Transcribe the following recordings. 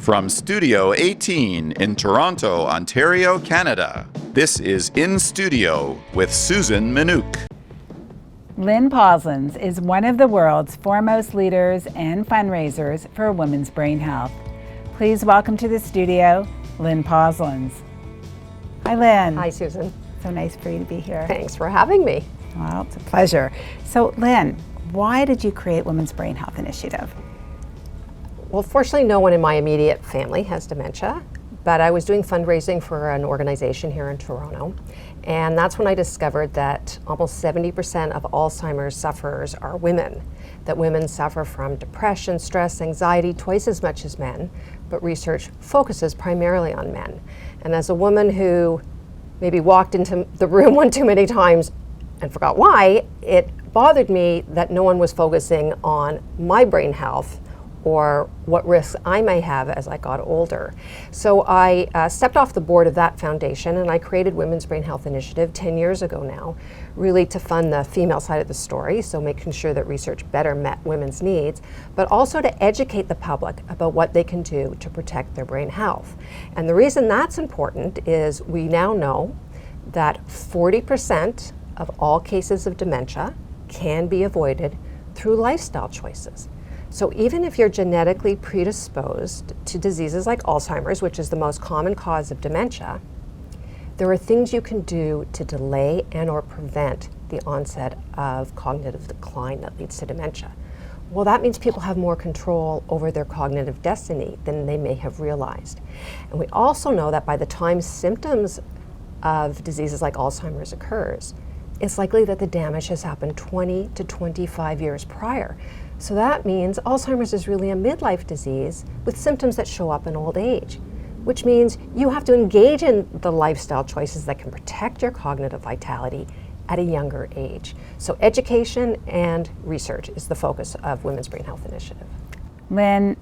From Studio 18 in Toronto, Ontario, Canada, this is In Studio with Susan Minuk. Lynn Posluns is one of the world's foremost leaders and fundraisers for women's brain health. Please welcome to the studio, Lynn Posluns. Hi, Lynn. Hi, Susan. So nice for you to be here. Thanks for having me. Well, it's a pleasure. So, Lynn, why did you create Women's Brain Health Initiative? Well, fortunately, no one in my immediate family has dementia, but I was doing fundraising for an organization here in Toronto, and that's when I discovered that almost 70% of Alzheimer's sufferers are women, that women suffer from depression, stress, anxiety twice as much as men, but research focuses primarily on men. And as a woman who maybe walked into the room one too many times and forgot why, it bothered me that no one was focusing on my brain health or what risks I may have as I got older. So I stepped off the board of that foundation and I created Women's Brain Health Initiative 10 years ago now, really to fund the female side of the story, so making sure that research better met women's needs, but also to educate the public about what they can do to protect their brain health. And the reason that's important is we now know that 40% of all cases of dementia can be avoided through lifestyle choices. So even if you're genetically predisposed to diseases like Alzheimer's, which is the most common cause of dementia, there are things you can do to delay and or prevent the onset of cognitive decline that leads to dementia. Well, that means people have more control over their cognitive destiny than they may have realized. And we also know that by the time symptoms of diseases like Alzheimer's occurs, it's likely that the damage has happened 20 to 25 years prior. So that means Alzheimer's is really a midlife disease with symptoms that show up in old age, which means you have to engage in the lifestyle choices that can protect your cognitive vitality at a younger age. So education and research is the focus of Women's Brain Health Initiative. Lynn,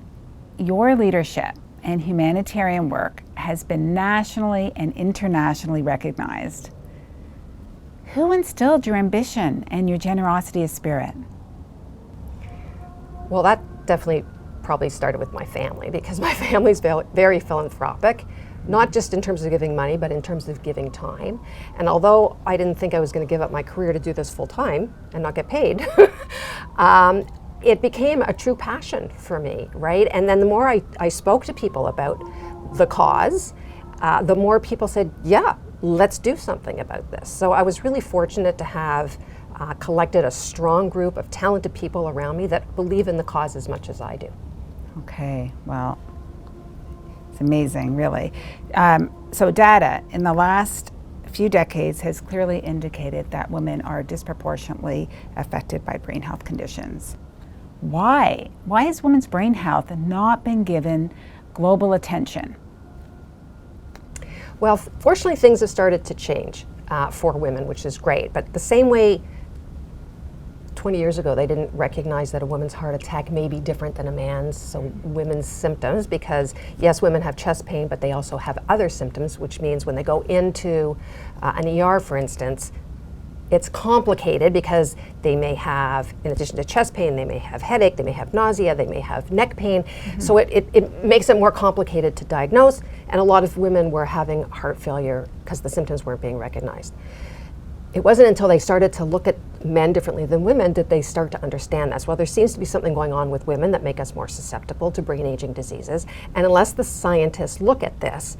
your leadership and humanitarian work has been nationally and internationally recognized. Who instilled your ambition and your generosity of spirit? Well, that definitely probably started with my family, because my family's very philanthropic, not just in terms of giving money, but in terms of giving time. And although I didn't think I was going to give up my career to do this full time and not get paid, it became a true passion for me, right? And then the more I spoke to people about the cause, the more people said, yeah, let's do something about this. So I was really fortunate to have collected a strong group of talented people around me that believe in the cause as much as I do. Okay, well, it's amazing, really. So data in the last few decades has clearly indicated that women are disproportionately affected by brain health conditions. Why? Why has women's brain health not been given global attention? Well, fortunately, things have started to change for women, which is great. But the same way 20 years ago, they didn't recognize that a woman's heart attack may be different than a man's, so women's symptoms, because yes, women have chest pain, but they also have other symptoms, which means when they go into an ER, for instance, it's complicated because they may have, in addition to chest pain, they may have headache, they may have nausea, they may have neck pain. Mm-hmm. So it makes it more complicated to diagnose, and a lot of women were having heart failure because the symptoms weren't being recognized. It wasn't until they started to look at men differently than women did they start to understand this. Well, there seems to be something going on with women that make us more susceptible to brain aging diseases, and unless the scientists look at this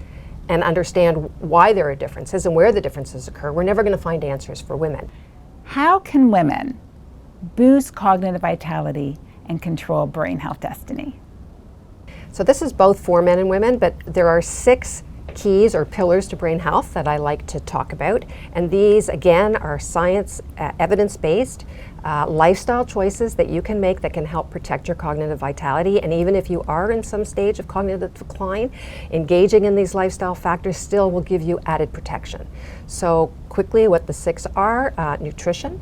and understand why there are differences and where the differences occur, we're never going to find answers for women. How can women boost cognitive vitality and control brain health destiny? So this is both for men and women, but there are 6 keys or pillars to brain health that I like to talk about. And these, again, are science, evidence-based, lifestyle choices that you can make that can help protect your cognitive vitality. And even if you are in some stage of cognitive decline, engaging in these lifestyle factors still will give you added protection. So quickly, what the 6 are: nutrition.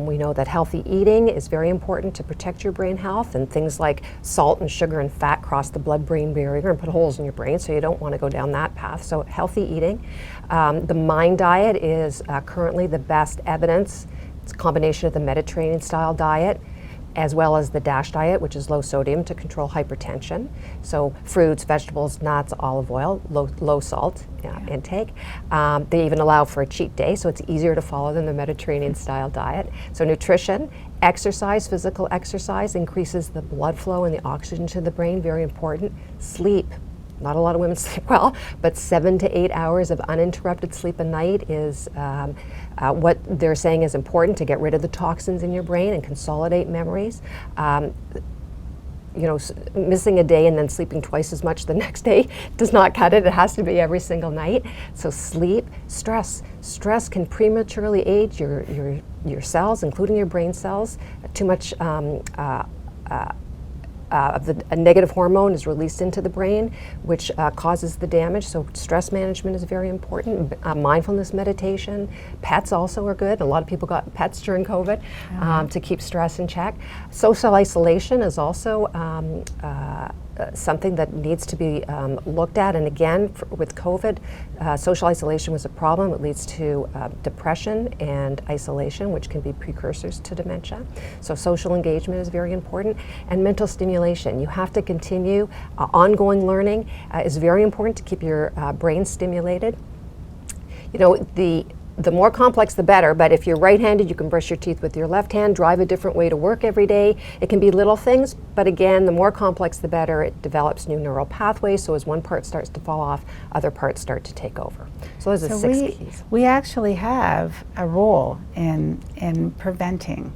We know that healthy eating is very important to protect your brain health, and things like salt and sugar and fat cross the blood-brain barrier and put holes in your brain, so you don't want to go down that path. So healthy eating. The MIND diet is currently the best evidence. It's a combination of the Mediterranean style diet, as well as the DASH diet, which is low sodium to control hypertension. So fruits, vegetables, nuts, olive oil, low salt intake. They even allow for a cheat day, so it's easier to follow than the Mediterranean style diet. So nutrition, exercise, physical exercise increases the blood flow and the oxygen to the brain, very important. Sleep. Not a lot of women sleep well, but 7 to 8 hours of uninterrupted sleep a night is what they're saying is important to get rid of the toxins in your brain and consolidate memories. Missing a day and then sleeping twice as much the next day does not cut it. It has to be every single night. So sleep, stress. Stress can prematurely age your cells, including your brain cells. Too much a negative hormone is released into the brain, which causes the damage. So stress management is very important. Mindfulness meditation. Pets also are good. A lot of people got pets during COVID to keep stress in check. Social isolation is also something that needs to be looked at. And again, with COVID, social isolation was a problem. It leads to depression and isolation, which can be precursors to dementia. So social engagement is very important. And mental stimulation. You have to continue. Ongoing learning is very important to keep your brain stimulated. The more complex, the better, but if you're right-handed, you can brush your teeth with your left hand, drive a different way to work every day. It can be little things, but again, the more complex, the better. It develops new neural pathways, so as one part starts to fall off, other parts start to take over. So those are 6 keys. We actually have a role in preventing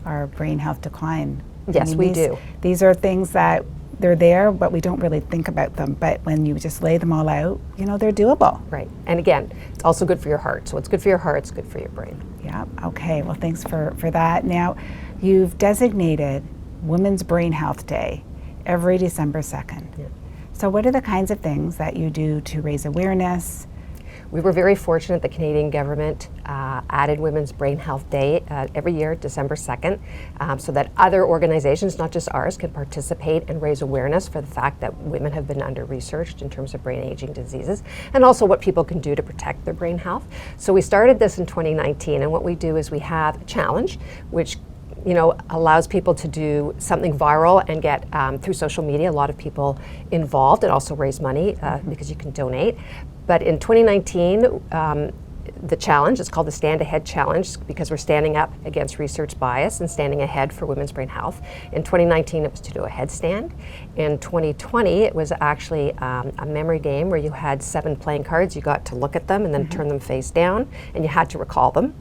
our brain health decline. Yes, we do. These are things that they're there, but we don't really think about them. But when you just lay them all out, they're doable. Right. And again, it's also good for your heart. So it's good for your heart, it's good for your brain. Yeah. Okay. Well, thanks for that. Now, you've designated Women's Brain Health Day every December 2nd. Yeah. So what are the kinds of things that you do to raise awareness? We were very fortunate the Canadian government added Women's Brain Health Day every year, December 2nd, so that other organizations, not just ours, can participate and raise awareness for the fact that women have been under-researched in terms of brain aging diseases, and also what people can do to protect their brain health. So we started this in 2019, and what we do is we have a challenge, which allows people to do something viral and get, through social media, a lot of people involved, and also raise money because you can donate. But in 2019, the challenge is called the Stand Ahead Challenge because we're standing up against research bias and standing ahead for women's brain health. In 2019, it was to do a headstand. In 2020, it was actually a memory game where you had 7 playing cards. You got to look at them and then turn them face down, and you had to recall them.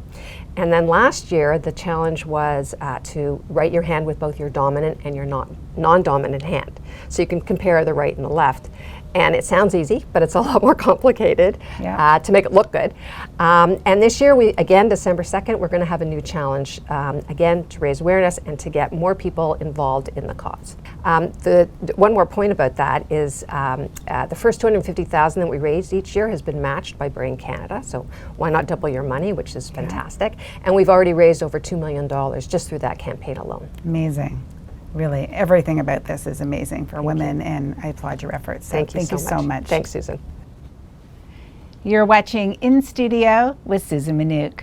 And then last year, the challenge was to write your hand with both your dominant and your non-dominant hand. So you can compare the right and the left. And it sounds easy, but it's a lot more complicated to make it look good. And this year, again, December 2nd, we're going to have a new challenge, again, to raise awareness and to get more people involved in the cause. One more point about that is the first $250,000 that we raised each year has been matched by Brain Canada, so why not double your money, which is fantastic. And we've already raised over $2 million just through that campaign alone. Amazing. Really, everything about this is amazing for women, and I applaud your efforts. So thank you so much. Thanks, Susan. You're watching In Studio with Susan Minuk.